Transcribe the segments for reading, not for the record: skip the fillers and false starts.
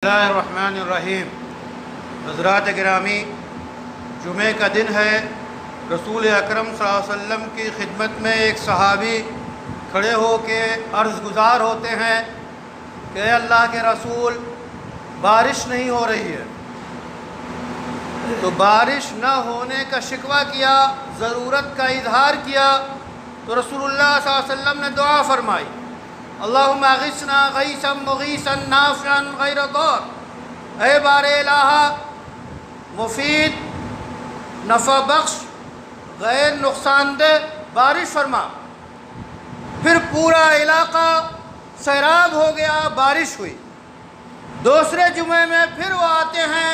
اللہ الرحمن الرحیم۔ حضرات گرامی، جمعہ کا دن ہے۔ رسول اکرم صلی اللہ علیہ وسلم کی خدمت میں ایک صحابی کھڑے ہو کے عرض گزار ہوتے ہیں کہ اے اللہ کے رسول، بارش نہیں ہو رہی ہے۔ تو بارش نہ ہونے کا شکوہ کیا، ضرورت کا اظہار کیا، تو رسول اللہ صلی اللہ علیہ وسلم نے دعا فرمائی، اللہم اغثنا غیثا مغیثا نافعا غیر ضار، اے بار الہ مفید نفع بخش غیر نقصان دہ بارش فرما۔ پھر پورا علاقہ سیراب ہو گیا، بارش ہوئی۔ دوسرے جمعے میں پھر وہ آتے ہیں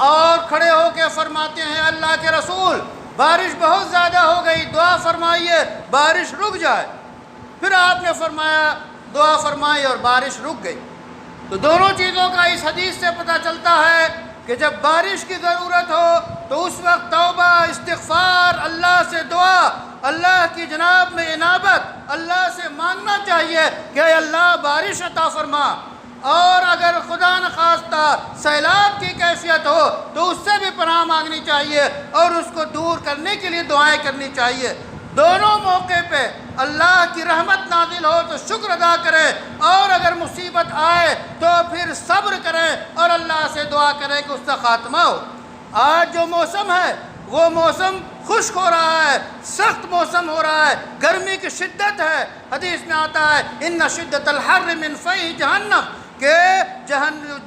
اور کھڑے ہو کے فرماتے ہیں، اللہ کے رسول، بارش بہت زیادہ ہو گئی، دعا فرمائیے بارش رک جائے۔ پھر آپ نے فرمایا، دعا فرمائی اور بارش رک گئی۔ تو دونوں چیزوں کا اس حدیث سے پتہ چلتا ہے کہ جب بارش کی ضرورت ہو تو اس وقت توبہ، استغفار، اللہ سے دعا، اللہ کی جناب میں انابت، اللہ سے مانگنا چاہیے کہ اے اللہ بارش عطا فرما۔ اور اگر خدا نخواستہ سیلاب کی کیفیت ہو تو اس سے بھی پناہ مانگنی چاہیے اور اس کو دور کرنے کے لیے دعائیں کرنی چاہیے۔ دونوں موقع پہ اللہ کی رحمت نازل ہو تو شکر ادا کریں، اور اگر مصیبت آئے تو پھر صبر کریں اور اللہ سے دعا کریں کہ اس کا خاتمہ ہو۔ آج جو موسم ہے وہ موسم خشک ہو رہا ہے، سخت موسم ہو رہا ہے، گرمی کی شدت ہے۔ حدیث میں آتا ہے ان شدت الحر من فیح جہنم، کہ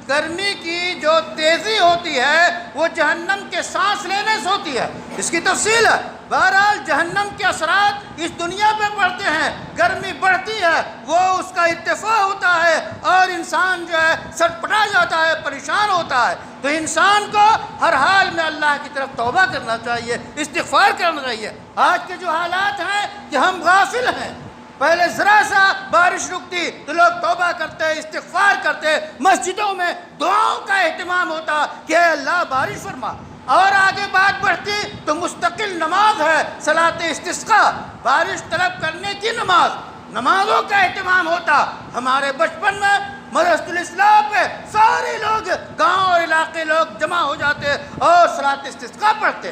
گرمی کی جو تیزی ہوتی ہے وہ جہنم کے سانس لینے سے ہوتی ہے۔ اس کی تفصیل ہے۔ بہرحال جہنم کے اثرات اس دنیا پہ پڑتے ہیں، گرمی بڑھتی ہے، وہ اس کا ارتفاع ہوتا ہے اور انسان جو ہے سٹپٹا جاتا ہے، پریشان ہوتا ہے۔ تو انسان کو ہر حال میں اللہ کی طرف توبہ کرنا چاہیے، استغفار کرنا چاہیے۔ آج کے جو حالات ہیں کہ ہم غافل ہیں، پہلے ذرا سا بارش رکتی تو لوگ توبہ کرتے، استغفار کرتے، مسجدوں میں دعاؤں کا اہتمام ہوتا کہ اے اللہ بارش فرما۔ اور آگے بات بڑھتی تو مستقل نماز ہے، صلاۃ استسقاء، بارش طلب کرنے کی نماز، نمازوں کا اہتمام ہوتا۔ ہمارے بچپن میں مدرسۃ الاصلاح پہ سارے لوگ، گاؤں اور علاقے لوگ جمع ہو جاتے اور صلاۃ استسقاء پڑھتے۔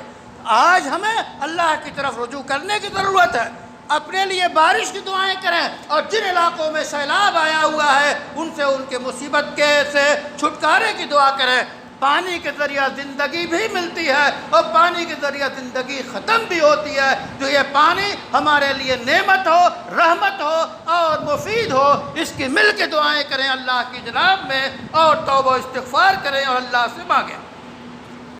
آج ہمیں اللہ کی طرف رجوع کرنے کی ضرورت ہے، اپنے لیے بارش کی دعائیں کریں، اور جن علاقوں میں سیلاب آیا ہوا ہے ان سے ان کے مصیبت کے سے چھٹکارے کی دعا کریں۔ پانی کے ذریعہ زندگی بھی ملتی ہے اور پانی کے ذریعہ زندگی ختم بھی ہوتی ہے۔ تو یہ پانی ہمارے لیے نعمت ہو، رحمت ہو اور مفید ہو، اس کی مل کے دعائیں کریں اللہ کی جناب میں، اور توبہ استغفار کریں اور اللہ سے مانگیں۔